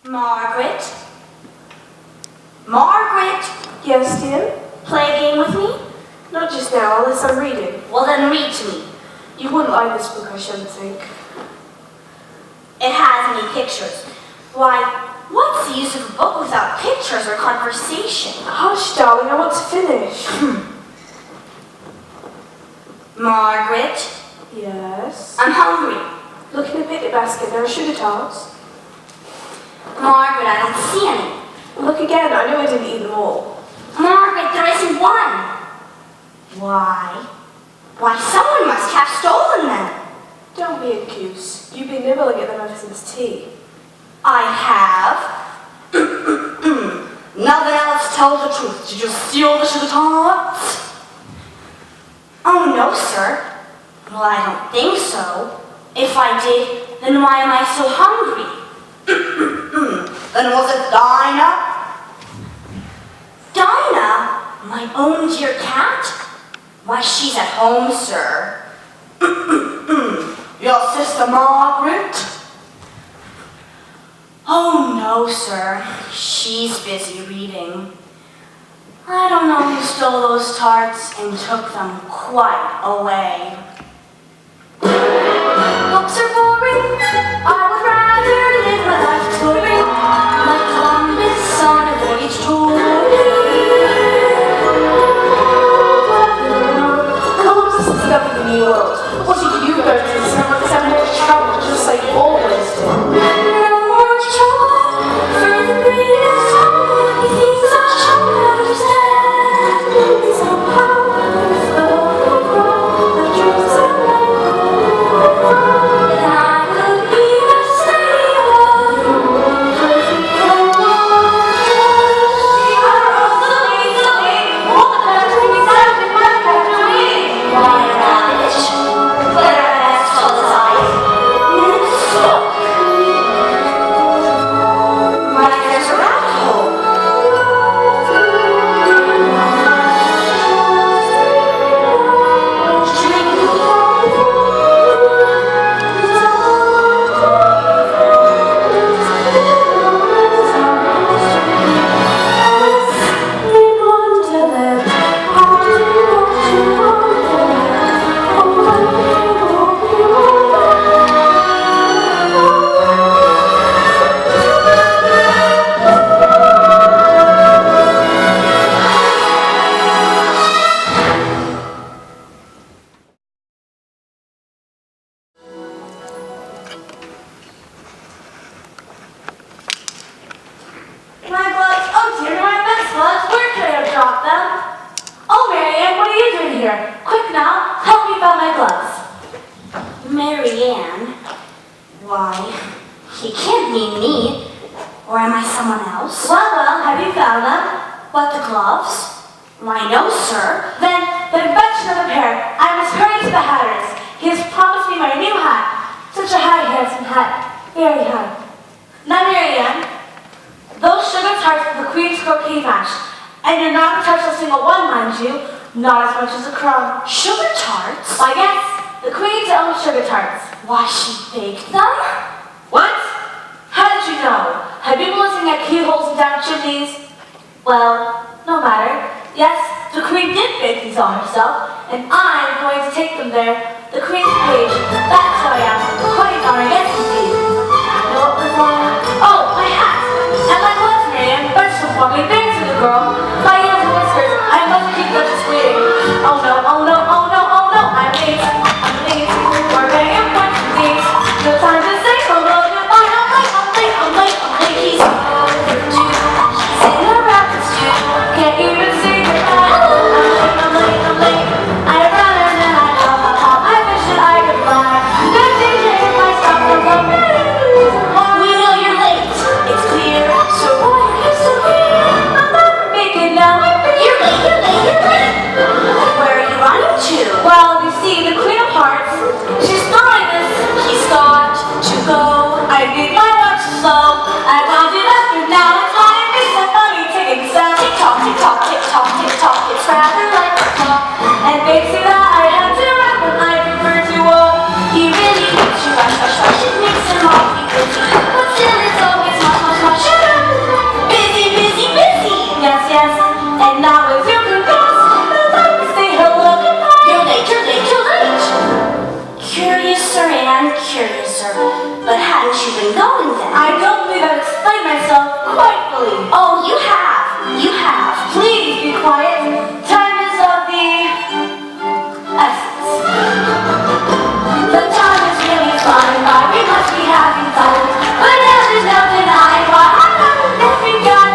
Margaret? Margaret! Yes, dear? Play a game with me? Not just now, unless I'm reading. Well, then read to me. You wouldn't like this book, I shouldn't think. It has many pictures. Why, what's the use of a book without pictures or conversation? Hush, darling, I want to finish. Margaret? Yes? I'm hungry. Look in the picnic basket, there are sugar tarts. Margaret, I don't see any. Look again, I know I didn't eat them all. Margaret, there isn't one. Why? Why, someone must have stolen them. Don't be a goose. You've been nibbling at them ever since tea. I have. Nothing else tells the truth. Did you steal the sugar tarts? Oh, no, sir. Well, I don't think so. If I did, then why am I so hungry? Then was it Dinah? Dinah? My own dear cat? Why, she's at home, sir. Your sister Margaret? Oh, no, sir. She's busy reading. I don't know who stole those tarts and took them quite away. Books are boring. I would rather live my life touring, like Columbus on a voyage to Columbus discovered the New World. What did you go to so much trouble, just like you always do? no more trouble for the greatest trouble. He thinks such trouble to understand. It's so powerful, the truth so that I could be the My gloves, oh dear, my best gloves, where could I have dropped them? Oh, Marianne, what are you doing here? Quick now, help me find my gloves. Marianne? Why, he can't mean me. Or am I someone else? Well, have you found them? What, the gloves? Why, no, sir. Then fetch another pair. I must hurry to the hatter's. He has promised me my new hat. Such a high, handsome hat. Very high. Now, Marianne, those sugar tarts are the Queen's croquet match. And you're not to touch a single one, mind you. Not as much as a crumb. Sugar tarts? Why, yes, the Queen's own sugar tarts. Why, she baked them? What? How did you know? Have you been listening at keyholes and down chimneys? Well, no matter. Yes, the Queen did bake these all herself, and I'm going to take them there. The Queen's page. That's who I am. Quite honor, yes indeed. Know what was wrong? Oh, my hat! And my gloves, Marianne. Fetch them for me. Thanks, little girl. My ears and whiskers. I must keep them just waiting. Oh no, oh no, oh no, oh no. I'm late. I'm late. We're very important days. No time to say hello. Goodbye. I'm late. I'm late. I'm late. I'm late. He's overdue. He's in a rapid stew. Can't even say goodbye. I'm late. I'm late. I run and then I hop. I wish that I could fly. Good DJ if I stop the hadn't you been going then? I don't believe I've explained myself quite fully. Oh, you have. You have. Please be quiet. Time is of the essence. The time is really flying by. We must be having fun. But there's no denying why I haven't begun.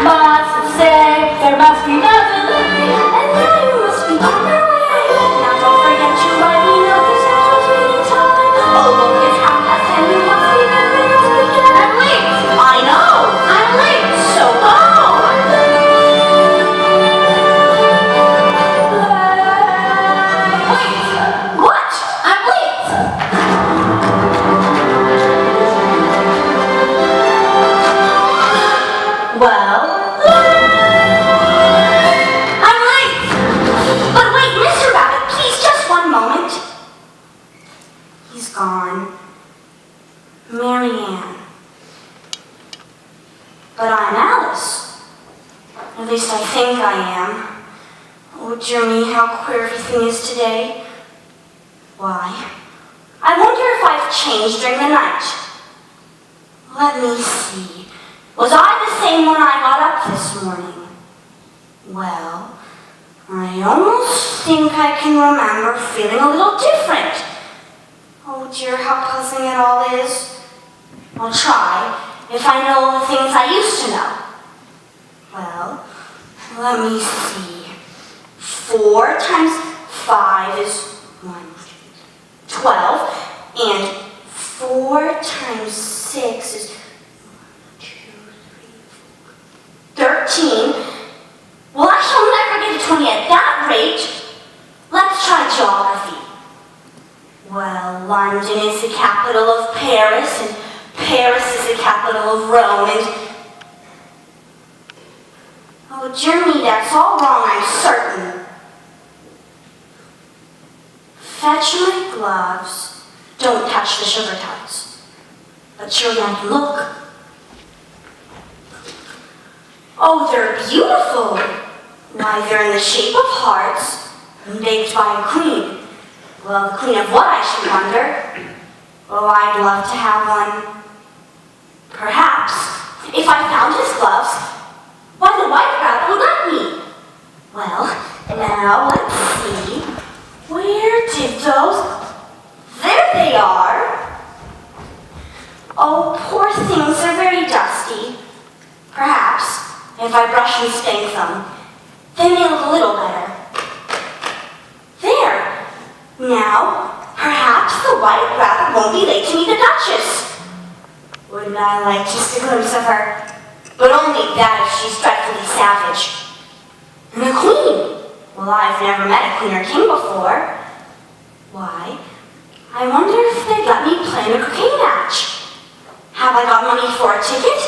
Must say there must be no delay. And now you must be on your way. Now don't forget to let me know the schedule's meeting time. Oh, look, it's 10:30. You must be there. We must begin. I'm late. I know. I'm late. So go. Wait. What? I'm late. Well, I'm late. But wait, Mr. Rabbit, please, just one moment. He's gone. Marianne. But I'm Alice. At least I think I am. Oh, dear me, how queer everything is today. Why? I wonder if I've changed during the night. Let me see. Was I the same when I got up this morning? Well, I almost think I can remember feeling a little different. Oh dear, how puzzling it all is. I'll try, if I know the things I used to know. Well, let me see. 4 times 5 is 12, and 4 times 6 is 13. Well, I shall never get to 20 at that rate. Let's try geography. Well, London is the capital of Paris, and Paris is the capital of Rome, and... Oh, dear me, that's all wrong, I'm certain. Fetch my gloves. Don't touch the sugar tarts. But surely I can look. Oh, they're beautiful. Why, they're in the shape of hearts and baked by a queen. Well, the queen of what, I should wonder? Oh, I'd love to have one. Perhaps, if I found his gloves, why, the white rabbit would let me. Well, now let's see. Where did those... There they are. Oh, poor things, they're very dusty. Perhaps, if I brush and spank them, then they look a little better. There. Now, perhaps the white rabbit won't be late to meet the Duchess. Wouldn't I like just a glimpse of her? But only that if she's dreadfully savage. And a queen. Well, I've never met a queen or king before. Why, I wonder if they'd let me play in a croquet match. Have I got money for a ticket?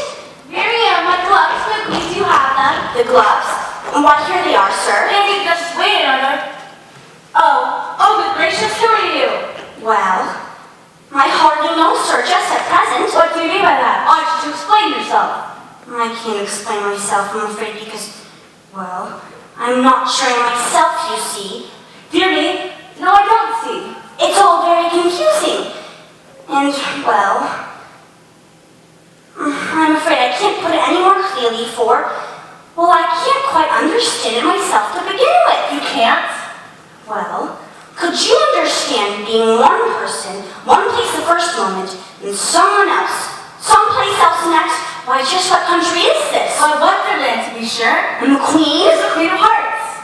Miriam, my gloves, my queen, do you have them? The gloves? Why, here they are, sir. Maybe just wait another. Oh, good gracious, who are you? Well, I hardly know, sir, just at present. What do you mean by that? Aren't you to explain yourself? I can't explain myself, I'm afraid, because, well, I'm not sure myself, you see. Dear me, no, I don't see. It's all very confusing. And, well, I'm afraid I can't put it any more clearly for, well, I can't quite understand it myself to begin with. You can't? Well, could you understand being one person, one place the first moment, and someone else, someplace else the next? Why, just what country is this? Why, Wonderland, to be sure. And the queen? Is the Queen of Hearts.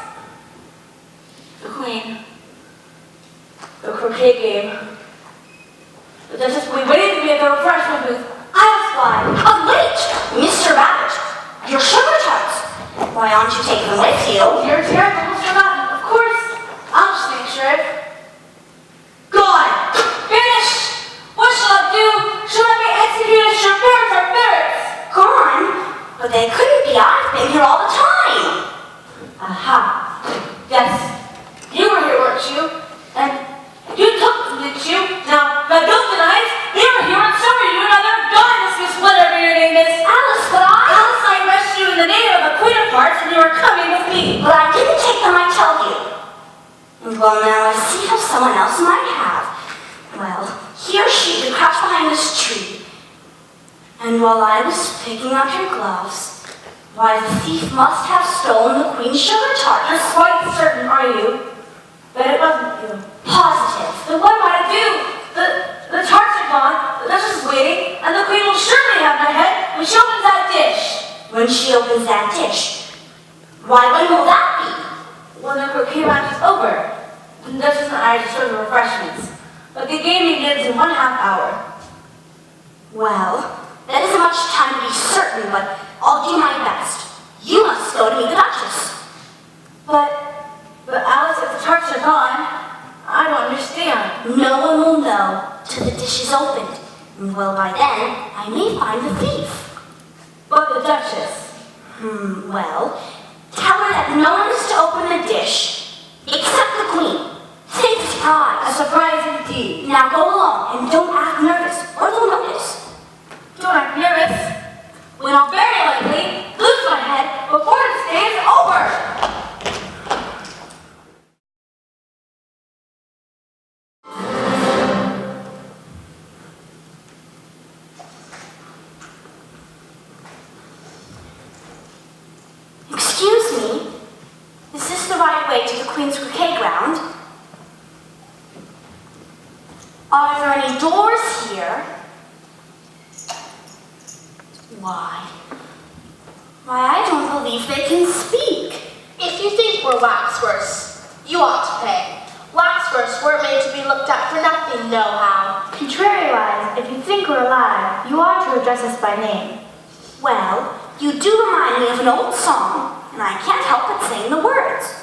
The Queen. The croquet game. The Duchess will be waiting for me at the refreshment booth. I was flying. Oh, wait! Mr. Rabbit, your sugar tarts. Why don't you take them with you? Dear, dear, I've almost forgotten. Of course. I'll just make sure it. Gone. Finished. What shall I do? Shall I be executed? Your parents are ferrets. Gone? But they couldn't be. I've been here all the time. Aha. Yes. You were here, weren't you? And you took them, didn't you? Now don't deny it. They were here, and so were you, and other goddess, Miss whatever your name is. Alice, but Alice, I rescued you in the name of the Queen of Hearts, and you were coming with me. But I didn't take them, I tell you. And well, now I see how someone else might have. Well, here she who crouched behind behind this tree. And while I was picking up your gloves, why, the thief must have stolen the Queen's sugar tart. You're quite certain, are you, that it wasn't you? Positive. Then what am I to do? The tarts are gone, the Duchess is waiting, and the Queen will surely have my head when she opens that dish. When she opens that dish. Why, when will that be? When the croquet match is over, the Duchess and I just serve the refreshments. But they gave me goods in 1/2 hour. Well, that isn't much time to be certain, but I'll do my best. You must go to meet the Duchess. But Alice, if the tarts are gone, I don't understand. No one will know till the dish is opened. And well, by then, I may find the thief. But the Duchess. Well, tell her that no one is to open the dish, except the Queen. Say it's a surprise. A surprise indeed. Now go along and don't act nervous, or they'll notice. Don't act nervous, when I'll very likely lose my head before this day is over. Excuse me, is this the right way to the Queen's croquet ground? Are there any doors here? Why, I don't believe they can speak. If you think we're waxworks, you ought to pay. Waxworks weren't made to be looked at for nothing, nohow. Contrariwise, if you think we're alive, you ought to address us by name. Well, you do remind me of an old song, and I can't help but sing the words.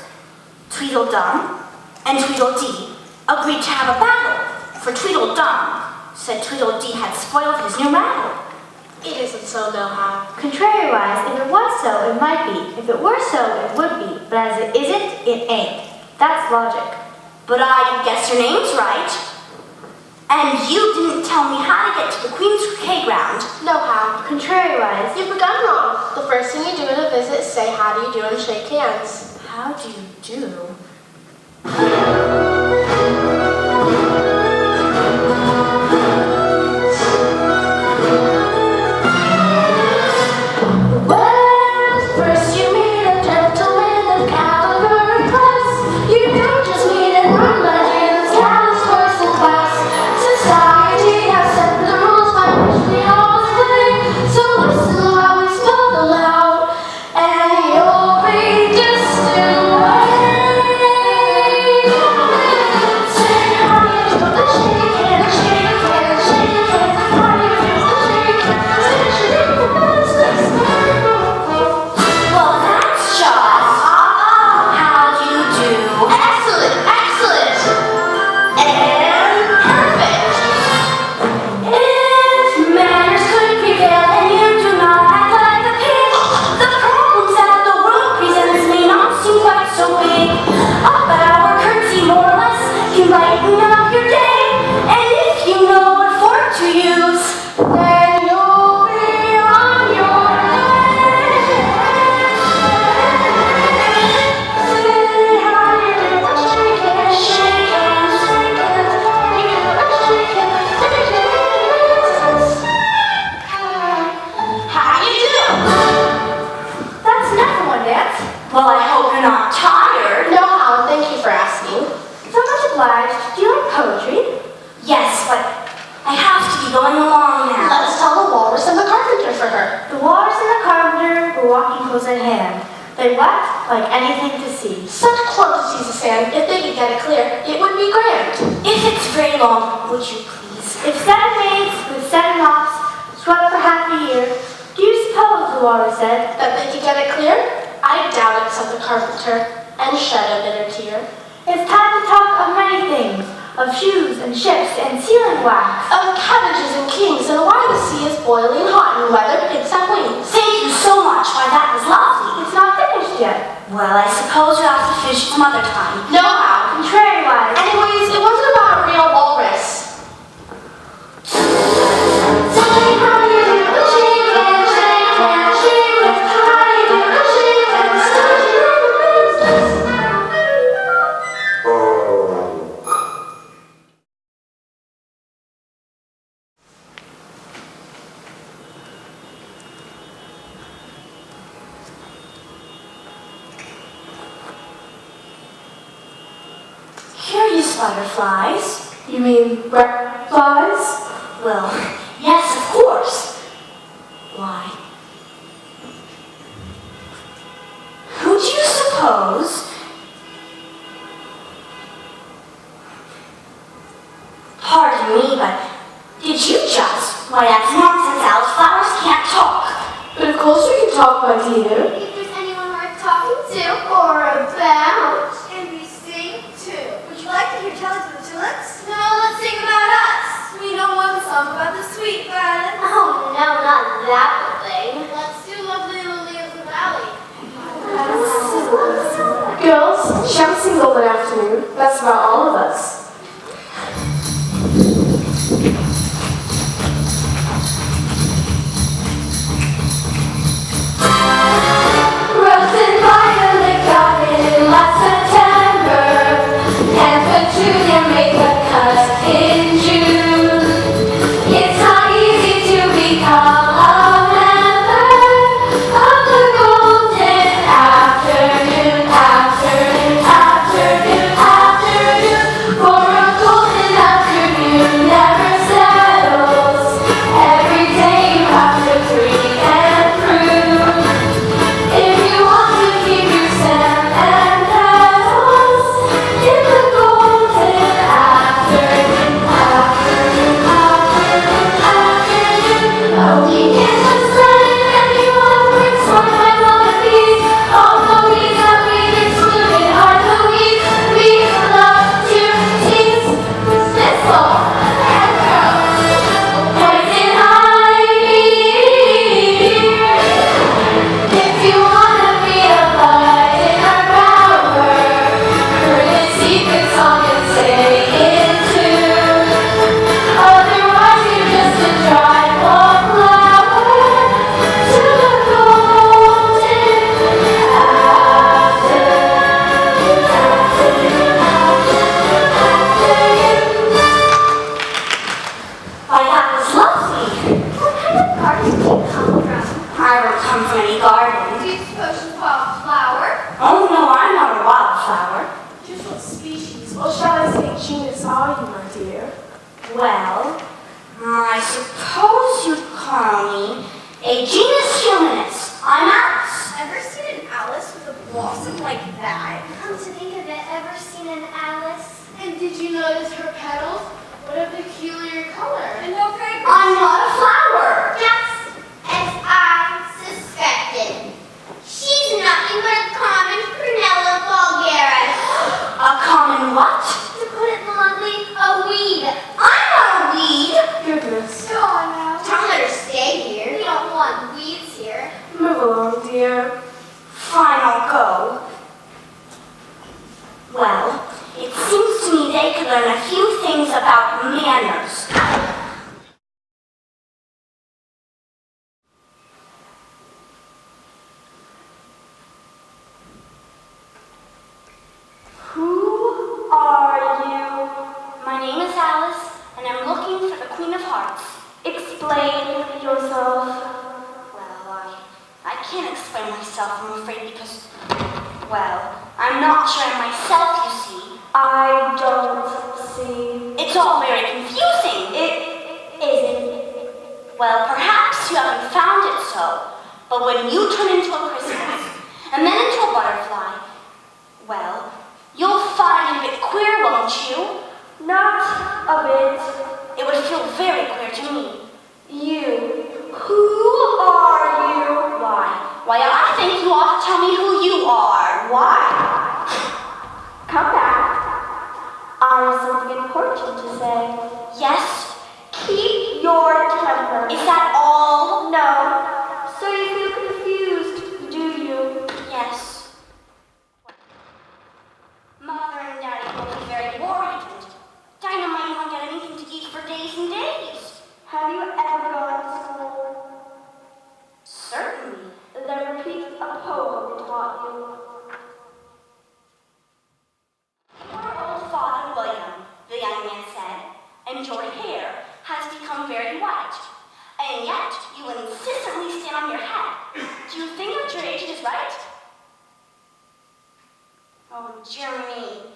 Tweedledum and Tweedledee agreed to have a battle, for Tweedledum said Tweedledee had spoiled his new rattle. It isn't so, nohow. Contrariwise, if it was so, it might be. If it were so, it would be. But as it isn't, it ain't. That's logic. But I guess your name's right. And you didn't tell me how to get to the Queen's croquet ground. Nohow. Contrariwise, You've begun wrong. The first thing you do in a visit is say, how do you do, and shake hands. How do you do? First you meet a gentleman of caliber and class. You don't just meet and run legends, talents, first in class. Society has set the rules by which we always play. So listen while we spell them out, and you'll be distant away. Say how you do the shake hand, shake hand, shake hand. How you do the shake hand, shake hand. Well, that's just how do you do? Excellent, excellent, and perfect. If manners could prevail and you do not act like a pig, the problems that the world presents may not seem quite so big. A bow or curtsy, more or less, can brighten up your day. And if you know what fork to use, Then you'll be on your way. Say how you do the shake hand, shake hand, shake hand. You do the shake hand, shake hands. How you do? that's enough for one dance. well, I hope you're not tired. Nohow, thank you for asking. So much obliged. Do you like poetry? Yes, but I have to be going along now. Let's tell the walrus and the carpenter for her. The walrus and the carpenter were walking close at hand. They wept like anything to see. Such quantities of sand, if they could get it clear, it would be grand. If it's very long, would you please? If 7 maids with 7 mops swept for half a year, do you suppose, the walrus said, That they could get it clear? I doubt it, said the carpenter, and shed a bitter tear. it's time to talk of many things, of shoes and ships and sealing wax. Of cabbages and kings, and why the sea is boiling hot, and whether pigs have wings. Thank you so much. Why, that was lovely. It's not finished yet. Well, I suppose we'll have to finish it some other time. Nohow. Contrariwise, Anyways, it wasn't about a real walrus. Say how you do the shake hand, shake hand, shake hand. How you do the shake hand, shake hand. Miss Butterflies. You mean flies? Well, yes, of course. Why? Who do you suppose? Pardon me, but did you just? Why, that's nonsense, Alice. Flowers can't talk. But of course we can talk, my dear. If there's anyone worth talking to or about. And we sing too. Would you like to hear Tales of the Tulips? No, let's sing about us. We know one song about the sweet violets. Oh, no, not that thing. Let's do Lovely Lily of the Valley. Girls, shall we sing all that afternoon? That's about all of us. Rose and violet got in last September, and petunia made the cut in June. It's not easy to become a member of the golden afternoon, afternoon, afternoon, afternoon. For a golden afternoon never settles. Every day you have to dream and prove. If you want to keep your stem and petals in the golden afternoon, afternoon, afternoon, afternoon. Oh, we can't just let anyone bring sort my melodies. All the weeds that we've excluded are the weeds we love to tease. Thistle and rose, poison ivy. If you wanna be a bud in our bower, learn a secret song and say it too. Otherwise you're just a dry old flower to the golden afternoon. Why, that was lovely. What kind of garden do you come from? I don't come from any garden. Do you suppose you fall flower? Oh, no, I'm not a wildflower. Just what species, or shall I say genus, are you, my dear? Well, I suppose you'd call me a genus humanist. I'm Alice. Ever seen an Alice with a blossom like that? Come to think of it, ever seen an Alice? And did you notice her petals? What a peculiar color. And no fragrance. I'm not a flower. Just as I suspected. She's nothing but a common Prunella vulgaris. A common what? To put it bluntly, a weed. I'm not a weed. Goodness. Go on now. Don't let her stay here. We don't want weeds here. Move along, dear. Fine, I'll go. Well, it seems to me they could learn a few things about manners. Who are you? My name is Alice, and I'm looking for the Queen of Hearts. Explain yourself. Well, I can't explain myself, I'm afraid, because, well, I'm not sure I'm myself, you see. I don't see. It's all very confusing. It isn't. Well, perhaps you haven't found it so, but when you turn into a chrysalis, and then into a butterfly, well, you'll find it a bit queer, won't you? Not a bit. It would feel very queer to me. You. Who are you? Why, I think you ought to tell me who you are. Why? Come back. I have something important to say. Yes? Keep your temper. Is that all? No. So you feel confused, do you? Yes. Mother and Daddy will be very worried, and Dinah might not get anything to eat for days and days. Have you ever gone to school? Certainly. Then repeat a poem we taught you. Poor old Father William, the young man said, and your hair has become very white. And yet, you insistently stand on your head. Do you think that your age is right? Oh, dear me.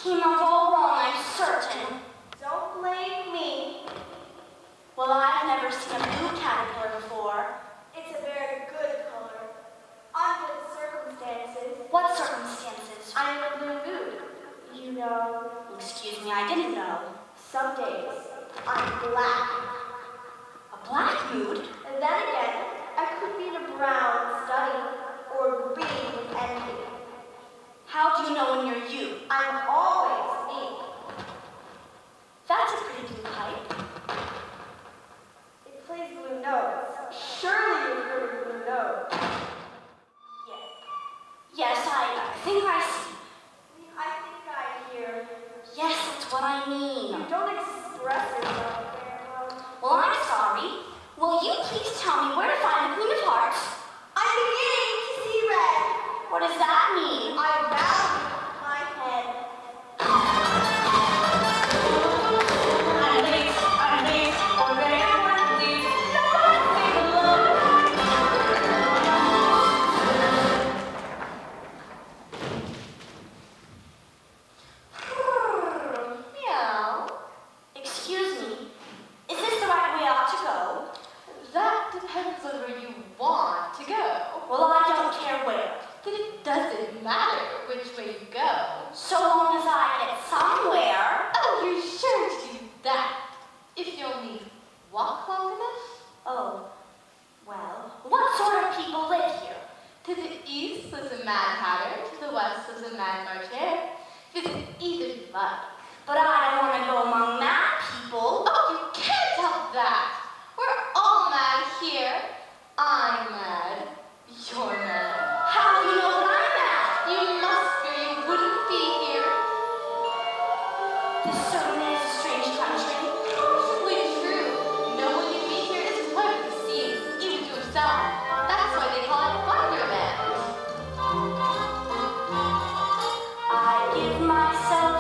Came out all wrong, I'm certain. Don't blame me. Well, I've never seen a blue caterpillar before. It's a very good color. Under the circumstances, What circumstances? I'm in a blue mood. You know, Excuse me, I didn't know. some days I'm black. A black mood? And then again, I could be in a brown study or green with envy. How do you know when you're you? I'm always me. That's a pretty blue pipe. It plays blue notes. Surely you've heard of blue notes. Yes, I think I see. I think I hear. Yes, that's what I mean. You don't express yourself very well. Well, I'm sorry. Will you please tell me where to find the Queen of Hearts? I'm beginning to see red. What does that mean? I value my head. I'm late. Or very importantly, nobody alone. Meow. Excuse me. Is this the right way I ought to go? That depends on where you want to go. Well, I don't care where. Then it doesn't matter which way you go. So long as I get somewhere. Oh, you're sure to do that. If you only walk long enough. Oh, well, what sort of people live here? To the east was a Mad Hatter, to the west was a Mad March Hare. Visit either you like. But I don't want to go among mad people. Oh, you can't help that. We're all mad here. I'm mad. You're mad. How do you know that I'm mad? You must be, or you wouldn't be here. This certainly is a strange country. Absolutely true. No one you meet here is quite the same, even to yourself. That's why they call it Wonderland. I give myself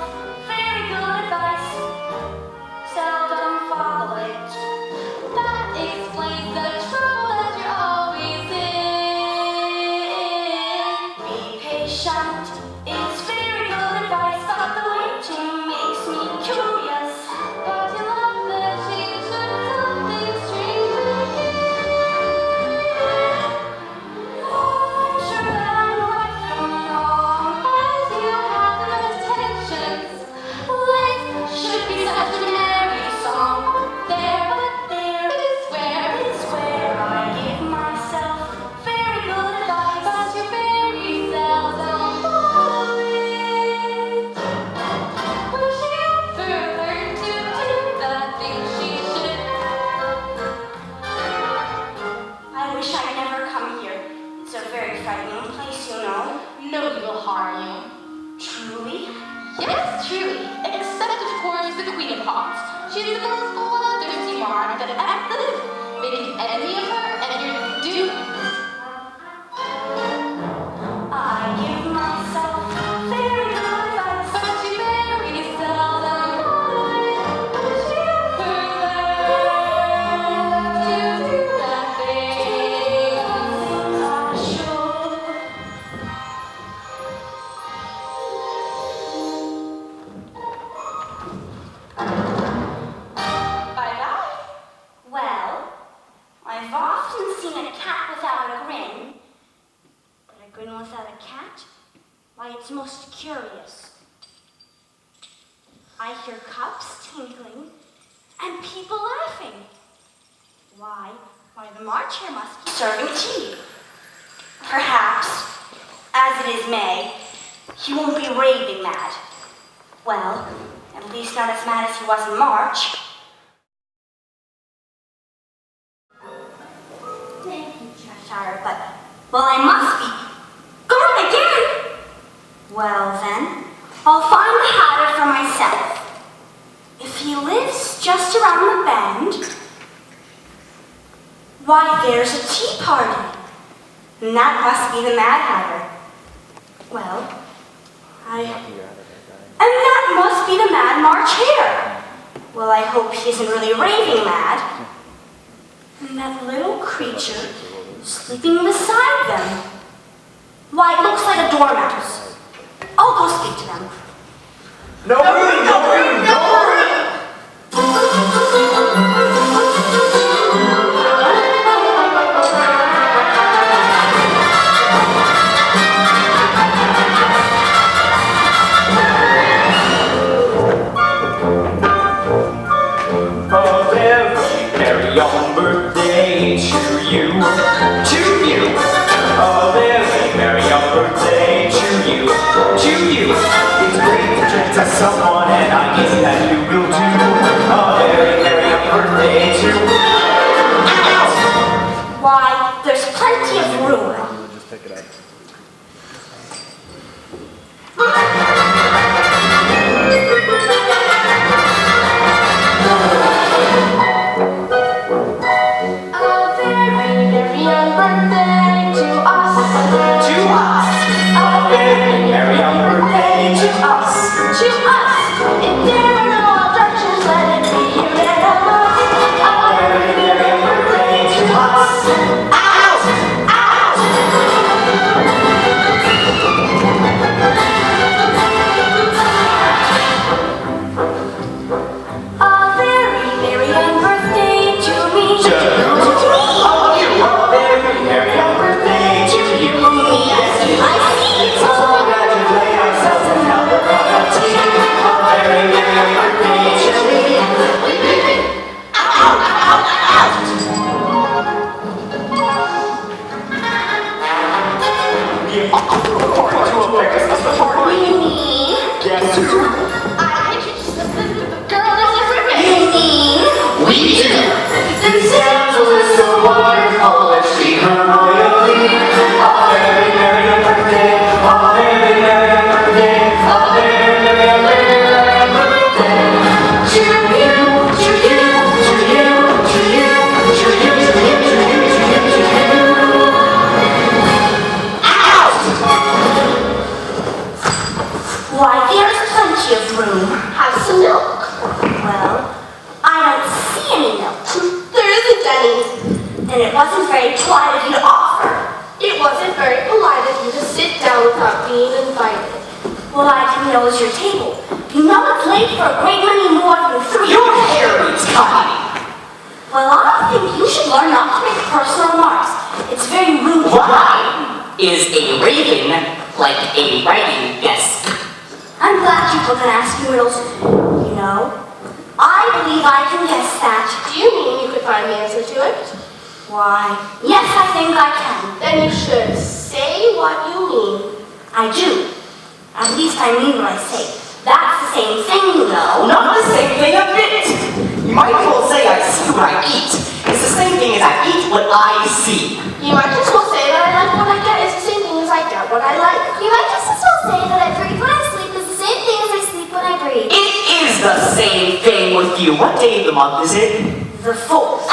very good advice. Seldom follow it. That explains the trouble that you're always in. Be patient is very good advice, but the waiting makes me curious. But you love the change of something strange again. I'm sure that I'm right from wrong. As you have the intentions, life should be such a merry song. There, but there is where I give myself very good advice. but you very seldom follow it. Wishing you further to do the things she should. I wish I'd never come here. It's a very frightening place, you know. Nobody will harm you. Truly? Yes, truly. Except, of course, the Queen of Hearts. She's the most bloodthirsty monarch that ever lived. Make an enemy of her, and you're doomed. I give myself very good advice. But you very seldom follow it. Wishing you further to do the things I should. Bye-bye. Well, I've often seen a cat without a grin. But a grin without a cat? Why, it's most curious. I hear cups tinkling and people laughing. Why, the March Hare must be serving tea. Perhaps, as it is May, he won't be raving mad. Well, at least not as mad as he was in March. Thank you, Cheshire, but, well, I must be. Gone again! Well, then, I'll find the Hatter for myself. If he lives just around the bend, why, there's a tea party. And that must be the Mad Hatter. Well, and that must be the Mad March Hare. Well, I hope he isn't really raving mad. And that little creature sleeping beside them. Why, it looks like a dormouse. I'll go speak to them. No room, no room, no room! A very, very young birthday to you, to you. A very, very young birthday to you, to you. It's great to drink to someone, and I guess that you will too. A very, very young birthday to you. Why, there's plenty of room. Just pick it up. A very, very young birthday to us. To us. A very, very young birthday to us. To us. If there are no objections, let it be unanimous. A very, very young birthday to us. Out! Out! A very, very young birthday to me. To you. Oh, you. A very, very young birthday to you. Yes, I see. So congratulate ourselves and have a cup of tea. A very, very young birthday to me. Out, out, out. Yeah, according to a Christmas party. Me? Guess who? I just the girl is everywhere. We do. This damsel is so wonderful, let's treat her royally. A very, very young birthday. A very, very young birthday. A very, very young birthday. To you, to you, to you, to you, to you, to you, to you, to you, to you. Out! Why, there's plenty of room. Have some milk. Well, I don't see any milk. There isn't any. Then it wasn't very polite of you to offer. It wasn't very polite of you to sit down without being invited. Well, I didn't know it was your table. You know it's late for a great many more than 3. Your hair needs cutting. Well, I think you should learn not to make personal remarks. It's very rude. Why is a raven like a writing desk? I'm glad you book and ask me riddles. You know, I believe I can guess that. Do you mean you could find the answer to it? Why, yes, I think I can. Then you should say what you mean. I do. At least I mean what I say. That's the same thing, you know. Not the same thing a bit. You might as well say I see what I eat. It's the same thing as I eat what I see. You might as well say that I like what I get is the same thing as I get what I like. You might just as well say that I breathe when I sleep is the same thing as I sleep when I breathe. It is the same thing with you. What day of the month is it? The 4th.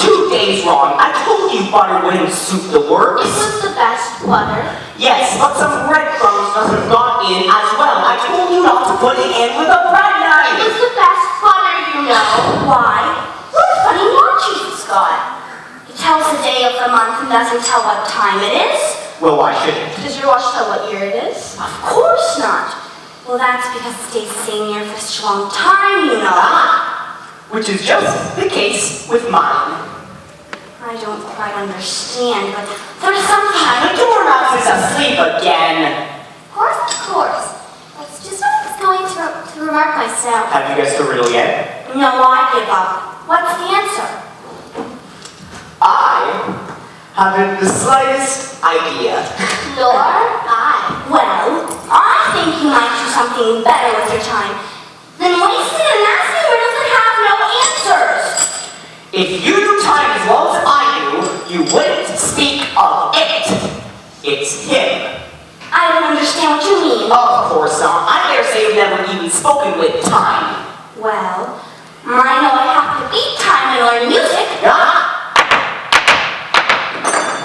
2 days wrong. I told you butter wouldn't suit the It works. was the best butter. Yes, but some breadcrumbs must have gone in as well. I told you not to put it in with a bread It knife. was the best butter, you know. Why? What a funny watch you've got. It tells the day of the month and doesn't tell what time it is. Well, why shouldn't? Does your watch tell what year it is? Of course not. Well, that's because it stays the same year for such a long time, you know. Which is just the case with mine. I don't quite understand, but there's something The dormouse is asleep again. Of course. That's just what I was going to remark myself. Have you guessed the riddle yet? No, I give up. What's the answer? I haven't the slightest idea. Nor I. Well, I think you might do something better with your time than wasting it and asking riddles that have no answers. If you knew time as well as I do, you wouldn't speak of it. It's him. I don't understand what you mean. Of course not. I dare say you've never even spoken with time. Well, I know I have to beat time and learn music. Ah!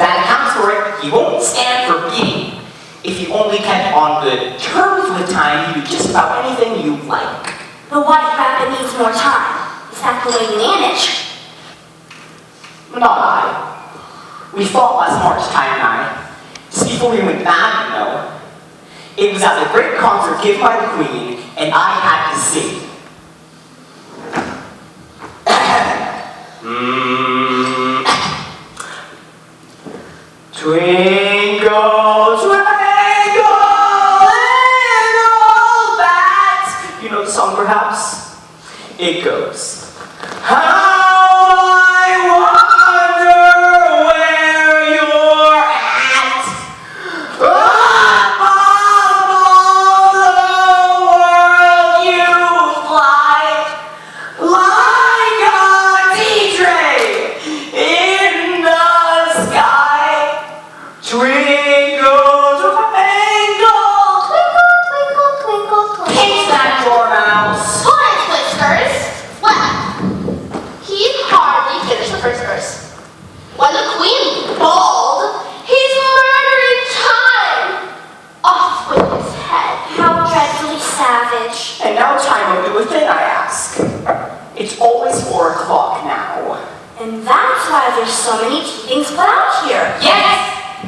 That accounts for it. He won't stand for beating. If you only kept on good terms with time, you could do just about anything you like. The white rabbit needs more time. Is that the way you manage? Not I. We fought last March, Ty and I. Just before we went back, you know. It was at the great concert given by the Queen, and I had to sing. Twinkle, twinkle, little bat. You know the song, perhaps? It goes. How I wonder where you're at. Up above the world you fly, like a tea tray in the sky. Twinkle, twinkle, Twinkle, twinkle, twinkle, taste that dormouse. Hold on, Whiskers. Well, he hardly finished the first verse. When the Queen bawled, he's murdering time! Off with his head. How dreadfully savage. And now time will do a thing, I ask. It's always 4 o'clock now. And that's why there's so many tea things put out here. Yes,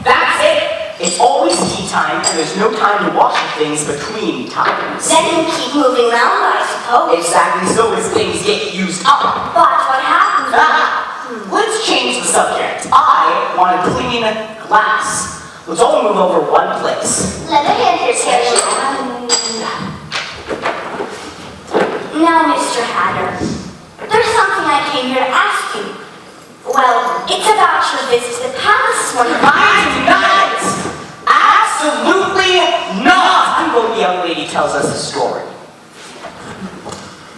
that's it. It's always tea time, and there's no time to wash the things between times. Then you keep moving around, I suppose. Exactly so as things get used up. But what happens Let's change the subject. I want to clean glass. Let's all move over one place. Let the hand here, Terry. Now, Mr. Hatter, there's something I came here to ask you. Well, it's about your visit to the palace this morning. I deny it! Absolutely not! Until the young lady tells us a story.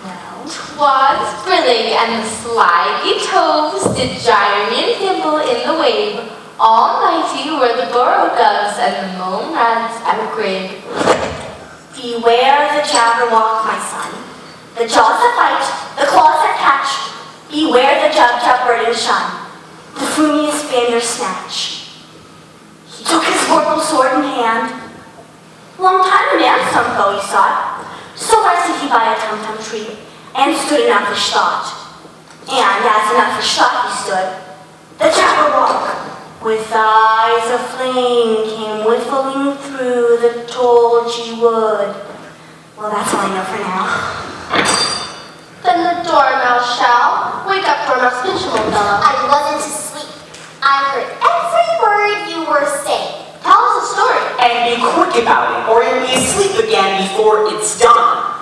Well, 'Twas thrilling, and the slimy toves did gyre and dimble in the wave. Almighty were the borogoves and the moan rats at a grig. beware the Jabberwock, my son. The jaws that bite, the claws that catch. Beware the jub bird and shun. The frumious Bandersnatch. He took his vorpal sword in hand. Long time a man some though he sought. So rested he by a tum-tum tree, and stood in uffish thought. And as in uffish thought he stood, the Jabberwock, with eyes aflame, came whiffling through the tulgey wood. Well, that's all I know for now. Then the dormouse shall wake up, dormouse pinch, old fellow. I wasn't asleep. I heard every word you were saying. Tell us a story. And be quick about it, or you'll be asleep again before it's done.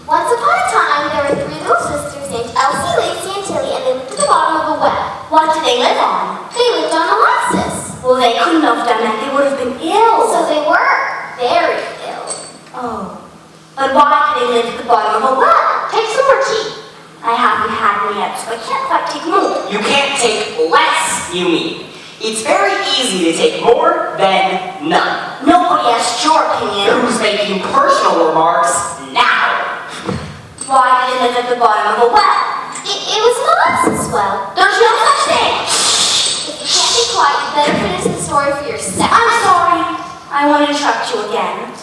Once upon a time, there were 3 little sisters named Elsie, Lacey, and Tilly, and they lived at the bottom of a well. What did they live on? They lived on molasses. Well, they couldn't have done that. They would have been ill. So they were very ill. Oh. But why could they live at the bottom of a well? Take some more tea. I haven't had one yet, so I can't quite take more. You can't take less, you mean. It's very easy to take more than none. Nobody asked your opinion. Who's making personal remarks now? Why did they live at the bottom of a well? It was a molasses well. There's no such thing. If you can't be quiet, you better finish the story for yourself. I'm sorry. I won't interrupt you again.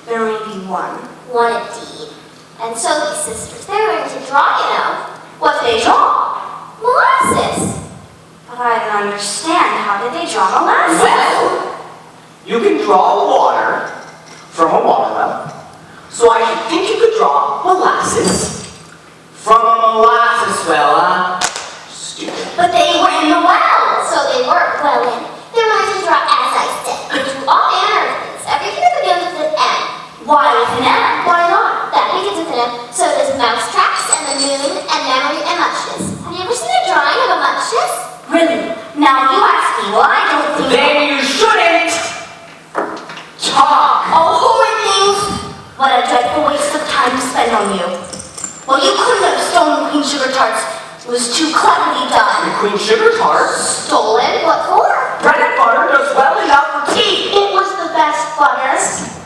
There may be one. One indeed. And so these sisters, they learned to draw, you know. What did they draw? Molasses. But I don't understand. How did they draw molasses? Well, you can draw water from a water well. So I should think you could draw molasses from a molasses well, Stupid. But they were in the well. So they were well in. They learned to draw, as I said. They drew all manner of things. Everything that begins with an M. Why with an M? Why not? That begins with an M. So does mouse tracks and the moon and memory and muchness. Have you ever seen a drawing of a muchness? Really? Now you ask me. Well, I don't think... Then you shouldn't talk. Oh, horrid things! What a dreadful waste of time spent on you. Well, you couldn't have stolen Queen Sugar Tarts. It was too cleverly done. Queen Sugar Tarts. Stolen? What for? Bread and butter does well enough for tea. It was the best butter.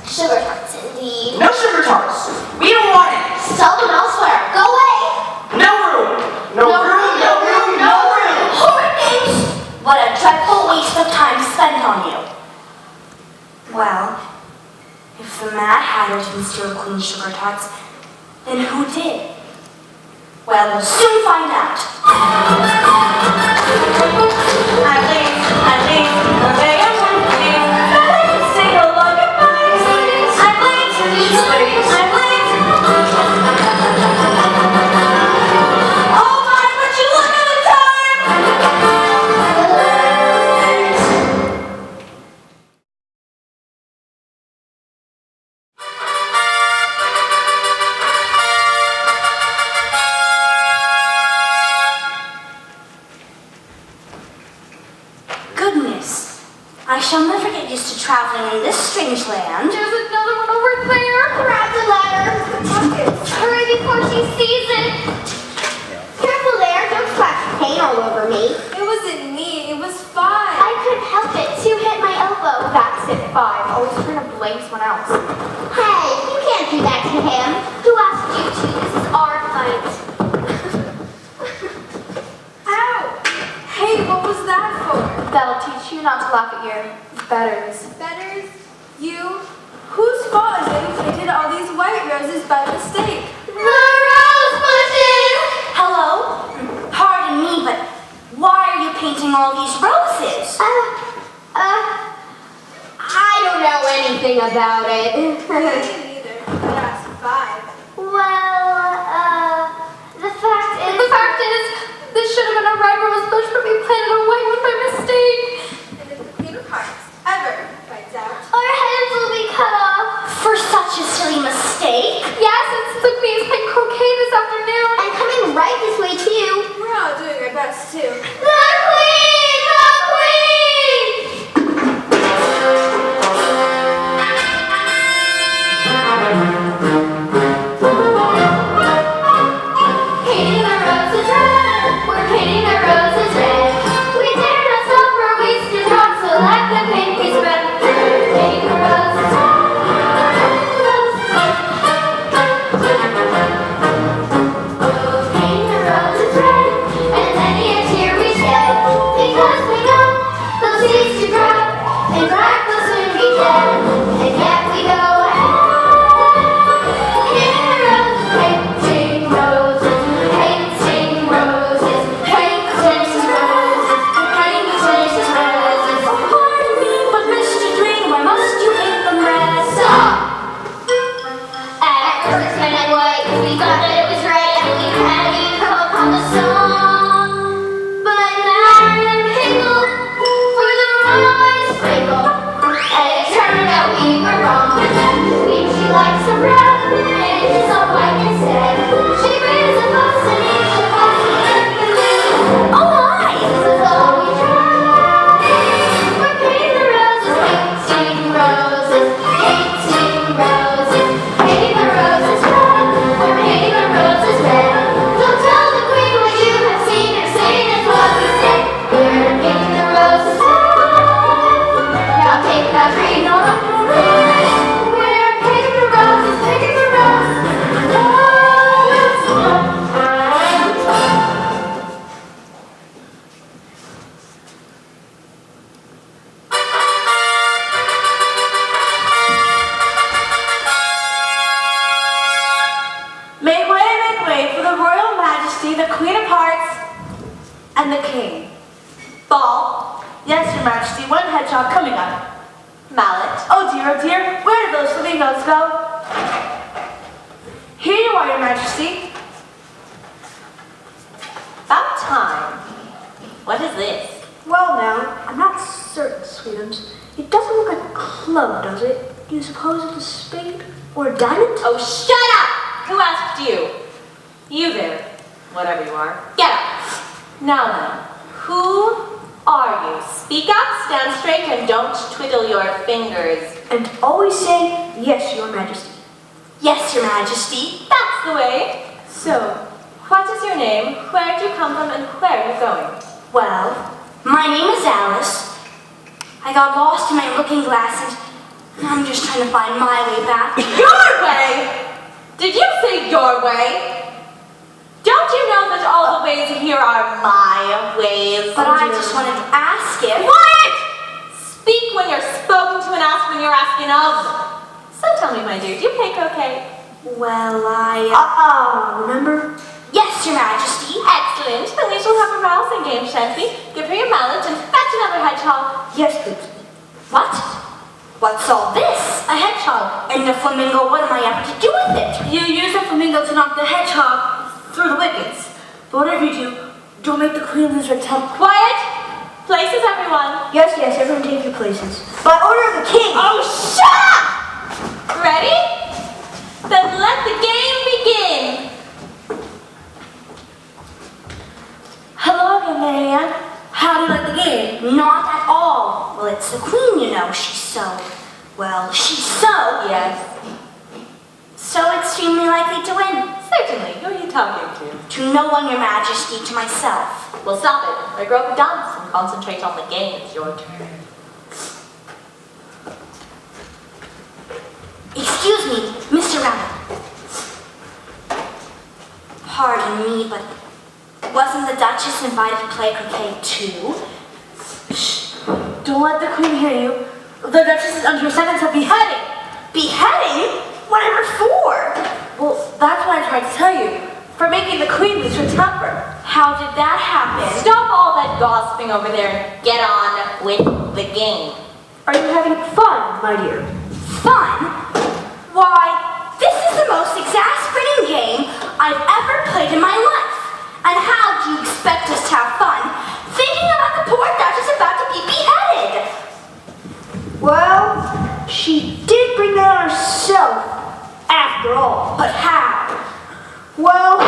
Sugar tarts, indeed. No sugar tarts. We don't want it. Sell them elsewhere. Go away! No room. No room. No room. No room. Horrid things! What a dreadful waste of time spent on you. Well, if the Mad Hatter didn't steal Queen Sugar Tarts, then who did? Well, we'll soon find out. I think, one day I'm going to sing along about I shall never get used to traveling in this strange land. There's another one over there. Grab the ladder. Hurry before she sees it. Careful there. Don't splash paint all over me. It wasn't me, it was fun. I couldn't help it. Two hit my elbow. That's it, 5. Always trying to blame someone else. Hey, you can't do that to him. Who asked you to? This is our fight. Ow! Hey, what was that for? That'll teach you not to laugh at your betters. Betters? You? Whose fault is it you painted all these white roses by mistake? The rose bushes! Hello? Pardon me, but why are you painting all these roses? I don't know anything about it. I didn't either, but asked 5. Well, the fact is... The fact is, this should have been a red rose bush, but we planted a white one by mistake. And if the Queen of Hearts ever finds out, Our heads will be cut off. For such a silly mistake? yes, it's the Queen's playing croquet this afternoon. And coming right this way, too. We're all doing our best, too. The Queen! The Queen! Painting the roses red, we're painting the roses red. We dare not stop our wasted drops, so let the paint be spread. Painting the roses red. Oh, painting the roses red, and many a tear we shed, because we know those seeds to grow, and black will soon be dead, and yet we go ahead. Painting roses, painting roses, painting roses, painting roses. Oh, pardon me, but Mr. Dream, why must you paint them red? Stop! At first when I was, we thought that it was right, and we had you come upon the song. But now we're in pickle for the wrong way to sprinkle, and it turned out we were wrong. She likes some red, and it's so white instead. She brings a fuss and eats a fuss and Oh, my! this is all we try. We're painting the roses, painting roses, painting roses, painting the roses red. We're painting the roses red. Don't tell the Queen what you have seen or seen is what we say. We're painting the roses red. Now take that green on the red. We're painting the roses, painting the roses. Make way for the Royal Majesty, the Queen of Hearts, and the King. Ball. Yes, Your Majesty, one hedgehog coming up. Mallet. Oh dear, where did those flamingos go? Here you are, Your Majesty. About time. What is this? Well, now, I'm not certain, Sweetums. It doesn't look like a club, does it? Do you suppose it's a spade or a diamond? Oh, shut up! Who asked you? You there, whatever you are. Get up. Now then, who are you? Speak up, stand straight, and don't twiddle your fingers. And always say, yes, Your Majesty. Yes, Your Majesty. That's the way. So, what is your name, where do you come from, and where are you going? Well, my name is Alice. I got lost in my looking glass and I'm just trying to find my way back. Your way? Did you say your way? Don't you know that all the ways here are my ways? But I just wanted to ask if... Quiet! Speak when you're spoken to and ask when you're asking of. So tell me, my dear, do you play croquet? Well, remember? Yes, Your Majesty. Excellent. Then we shall have a rousing game, shan't we? Give her your mallet and fetch another hedgehog. Yes, please. What? What's all this? A hedgehog. And the flamingo, what am I ever to do with it? You use the flamingo to knock the hedgehog through the wickets. But whatever you do, don't make the queen lose her temper. Quiet! Places, everyone. Yes, everyone take your places. By order of the king! Oh, shut up! Ready? Then let the game begin. Hello again, Marianne. How do you like the game? Not at all. Well, it's the queen, you know. She's so Yes, extremely likely to win. certainly. Who are you talking to? To no one, your majesty, to myself. Well, stop it. Or grow up a dance and concentrate on the game. It's your turn. Excuse me, Mr. Rabbit. Pardon me, but wasn't the Duchess invited to play croquet too? Don't let the queen hear you. The Duchess is under sentence of beheading. Beheading? Whatever for? Well, that's what I tried to tell you. For making the queen lose her temper. How did that happen? Stop all that gossiping over there and get on with the game. Are you having fun, my dear? Fun? Why, this is the most exasperating game I've ever played in my life. And how do you expect us to have fun thinking about the poor Duchess about to be beheaded? Well, she did bring that on herself, after all. But how? Well,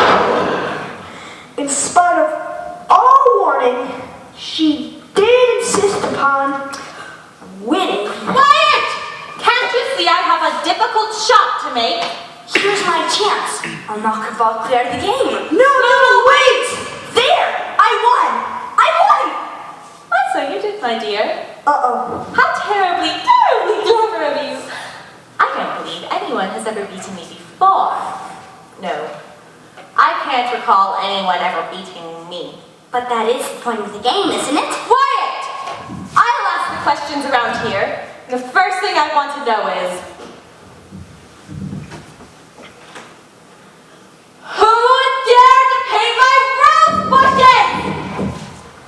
in spite of all warning, she did insist upon winning. Quiet! Can't you see I have a difficult shot to make? Here's my chance. I'll knock her ball clear of the game. No, wait! There! I won! What, so you did, my dear? Uh-oh. How terribly, terribly clever of you! I don't believe anyone has ever beaten me before. No, I can't recall anyone ever beating me. But that is the point of the game, isn't it? Quiet! I'll ask the questions around here. The first thing I want to know is, who dared to paint my rose bushes?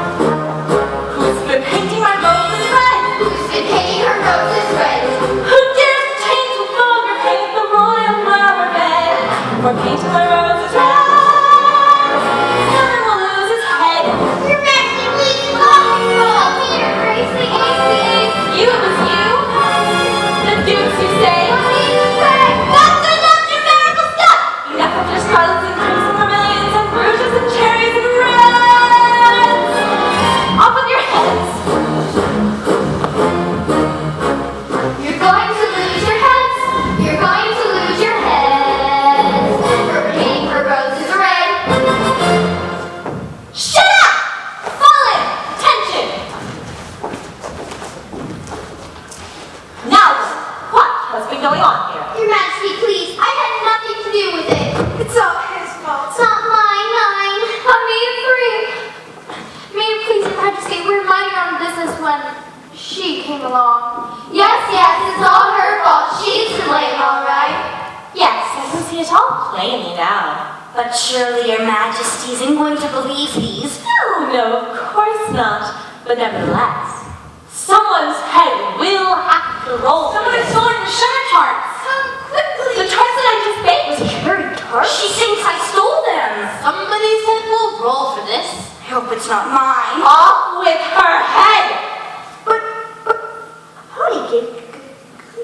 Who's been painting my roses red? Who's been painting her roses red? Who dares to taint with vulgar paint the royal flower bed? For painting my roses red, someone will lose his head. Your Majesty, please stop! Stop here, Gracie, Ace. You, it was you? The dukes, you say? That's enough numerical stuff! Enough of your scarlets and crimson vermilions and rouges and cherries and reds! Off with your heads! You're going to lose your heads. You're going to lose your heads. For painting her roses red. Shut up! Fallen! Attention! Now, what has been going on here? Your Majesty, please. I had nothing to do with it. It's all his fault. It's not mine. I made it free. May it please, Your Majesty, we're minding our business when she came along. Yes, it's all her fault. She's to blame, all right. Yes, I can see it all plainly now. But surely your majesty isn't going to believe these. No, of course not. But nevertheless, someone's head will have to roll. Someone is stolen the sugar tarts. Come quickly. The tarts that I just baked was Very tarts. She thinks I stole them. Somebody's head will roll for this. I hope it's not mine. off with her head. But, honey,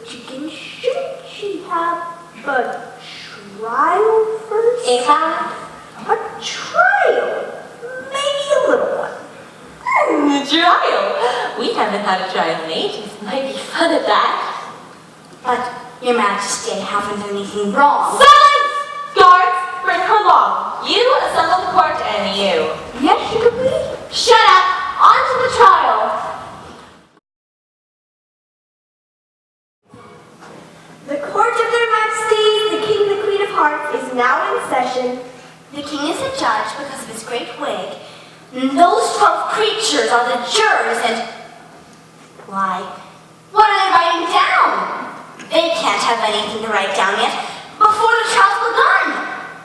shouldn't she have a trial first? In fact, A trial? Maybe a little one. the trial. We haven't had a trial in ages. Might be fun at that. But, your majesty, I haven't done anything wrong. Silence! Guards, bring her along. You assemble the court and you. Yes, you could be. Shut up! On to the trial! The court of their majesties, the king and the queen of hearts, is now in session. The king is the judge because of his great wig. And those 12 creatures are the jurors and... Why, what are they writing down? They can't have anything to write down yet before the trial's begun.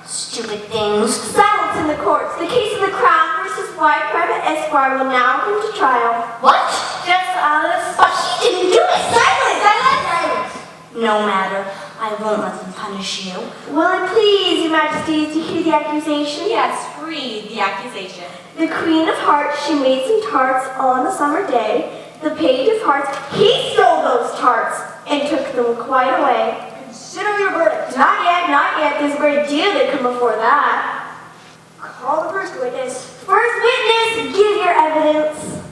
Stupid things. Silence in the courts. The case of the Crown versus White Rabbit Esquire will now come to trial. What? Yes, Alice. But he didn't do it. Silence! Silence! No matter. I won't let them punish you. Will it please, your majesties, to hear the accusation? Yes, read the accusation. The queen of hearts, she made some tarts on a summer day. the page of hearts, he stole those tarts and took them quite away. Consider your verdict. Not yet, not yet. There's a great deal that come before that. Call the first witness. First witness, give your evidence.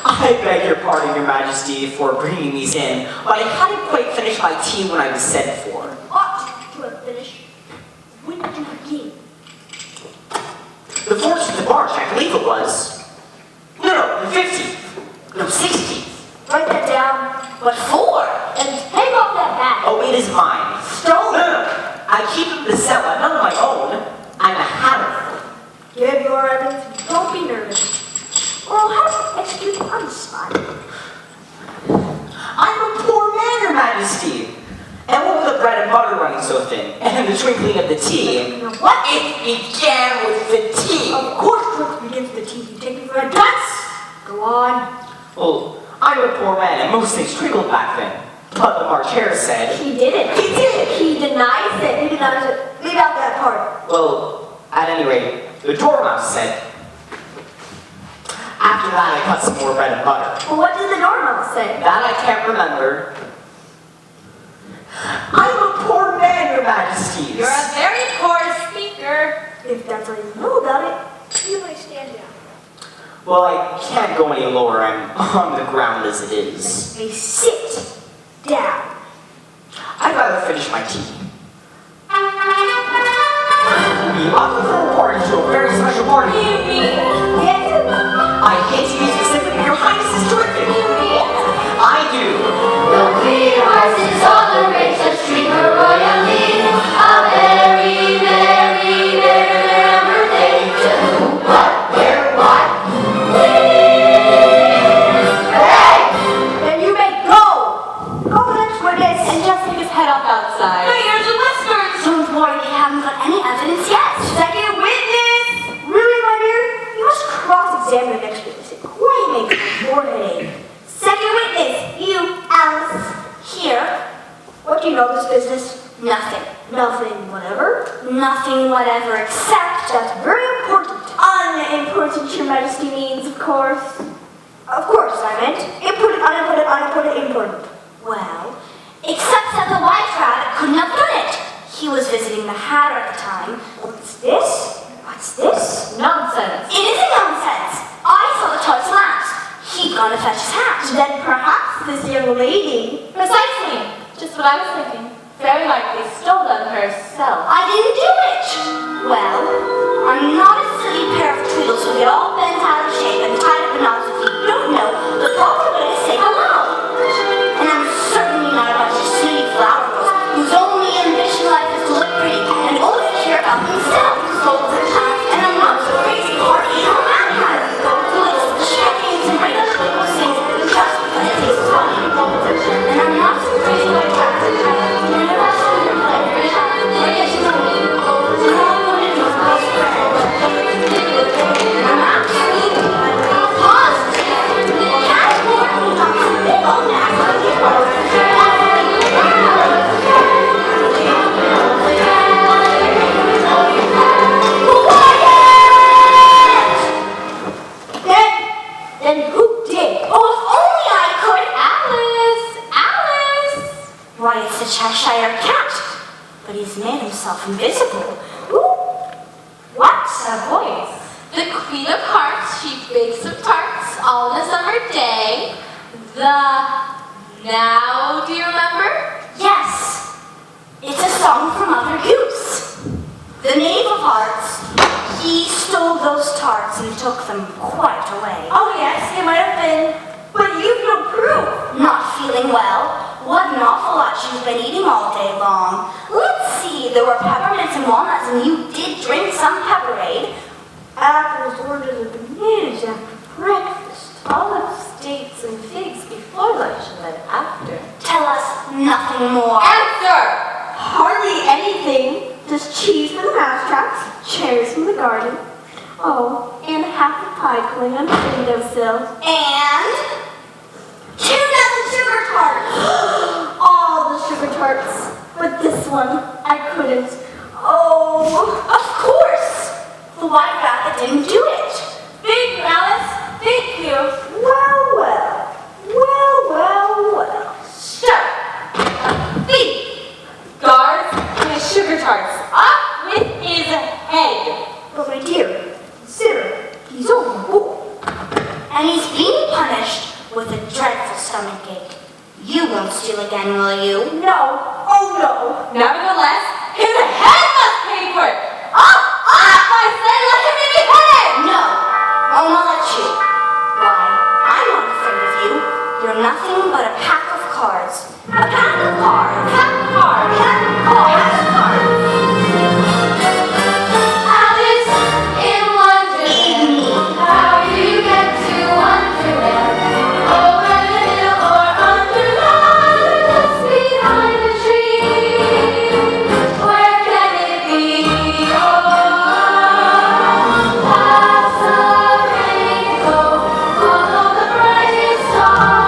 I beg your pardon, Your Majesty, for bringing these in, but I hadn't quite finished my tea when I was sent for. Ought to have finished. When did you begin? The 14th of March, I believe it was. No, the 15th. No, 16th. Write that down. What for? And take off that hat. Oh, it is mine. Stolen. No. I keep it in the cellar, none of my own. I'm a hatter. Give your evidence. Don't be nervous. Or I'll have to execute you on the spot. I'm a poor man, Your Majesty. And what with the bread and butter running so thin, and the twinkling of the tea? What? It began with the tea. Of course, work begins with the tea. You take me for a dunce. Go on. Well, I'm a poor man, and most things trickled back then. But the March Hare said... He did it. He did! He denies it. He denies it. Leave out that part. Well, at any rate, the Dormouse said... After that, I cut some more bread and butter. Well, what did the Dormouse say? That I can't remember. I'm a poor man, Your Majesty. You're a very poor speaker. If that's all you know about it, you may stand down. Well, I can't go any lower. I'm on the ground as it is. May sit down. I'd rather finish my tea. We ought to throw a party to a very special party. Yes. I hate to be specific, but Your Highness is terrific. I do. The queen horses all the race that treat her royally. A very, very, very birthday to what, where, what? Hey! Then you may go. Go the next witness. And just take his head off outside. My ears are whispers. Don't worry, they haven't got any evidence yet. Second witness. Really, my dear? You must cross-examine the next witness. It quite makes my forehead ache. Second witness, you, Alice. Here, What do you know of this business? nothing. Nothing, whatever. Nothing whatever except That's very important. Unimportant, Your Majesty means, of course. Of course, I meant. Important, unimportant, unimportant, important. well, except that the white rabbit couldn't have done it. He was visiting the Hatter at the time. What's this? What's this? Nonsense. It isn't nonsense. I saw the toys last. He'd gone to fetch his hat. Then perhaps this young lady... Precisely. Just what I was thinking. Very likely stole them herself. I didn't do it. Well, I'm not a silly pair of Tweedles who get all bent out of shape and tied up in knots if you don't know the proper way to say hello. And I'm certainly not a bunch of snooty flower girls whose only ambition in life is to look pretty and only care about themselves. And I'm not so crazy party or mad who go to little check-ins and bring other people's things just because it tastes funny. And I'm not so crazy like that. Then who did? Oh, if only I could! Alice! Why, it's the Cheshire Cat. But he's made himself invisible. What's a voice? The Queen of Hearts, she bakes some tarts all in a summer day. Now, do you remember? Yes, it's a song from Mother Goose. The Knave of Hearts, he stole those tarts and took them quite away. Oh yes, it might have been. But you've no proof. Not feeling well? What an awful lot you've been eating all day long. Let's see, there were peppermints and walnuts, and you did drink some pepperade. Apples, oranges, and bananas after breakfast. Olives, dates, and figs before lunch and then after. Tell us nothing more. Answer! Hardly anything. Just cheese from the mousetraps, cherries from the garden. Oh, and half a pie going on the windowsill. And 2 dozen sugar tarts. All the sugar tarts. But this one, I couldn't. Oh, Of course, the white rat that didn't do it. Thank you, Alice. Thank you. Well, well. Well, well, well. So, thief, guards, and sugar tarts. Up with his head. But my dear, consider, he's only a boy. And he's being punished with a dreadful stomachache. You won't steal again, will you? No, oh no. Nevertheless, his head must pay for it. Up, I say, let him be beheaded. No, I'll not let you. Why, I'm not afraid of you. You're nothing but a pack of cards. A pack of cards. A pack of cards. A pack of cards. Alice in Wonderland. How do you get to Wonderland? Over the hill or under land? Just behind the tree. Where can it be? Past the rainbow, follow the brightest star.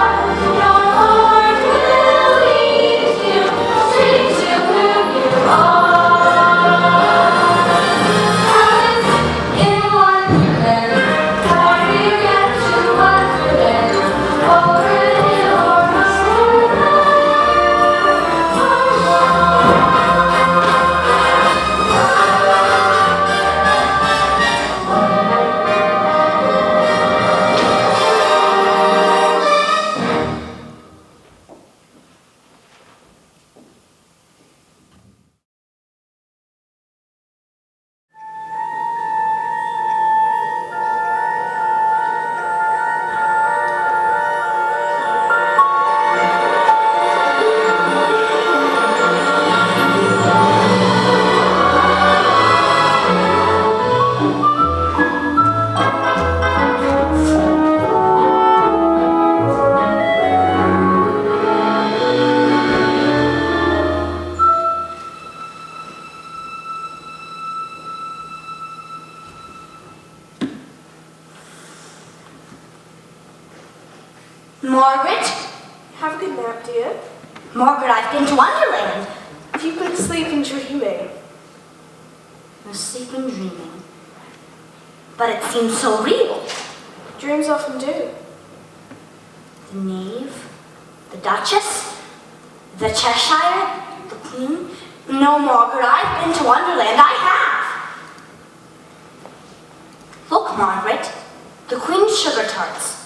Your Lord will lead you straight to who you are. Alice in Wonderland. How do you get to Wonderland? Over the hill or under Margaret? Have a good nap, dear. Margaret, I've been to Wonderland. You've been sleeping dreaming. Asleep and dreaming. But it seems so real. Dreams often do. The knave, the duchess, the Cheshire, the queen. No, Margaret, I've been to Wonderland. I have. Look, Margaret, the queen's sugar tarts.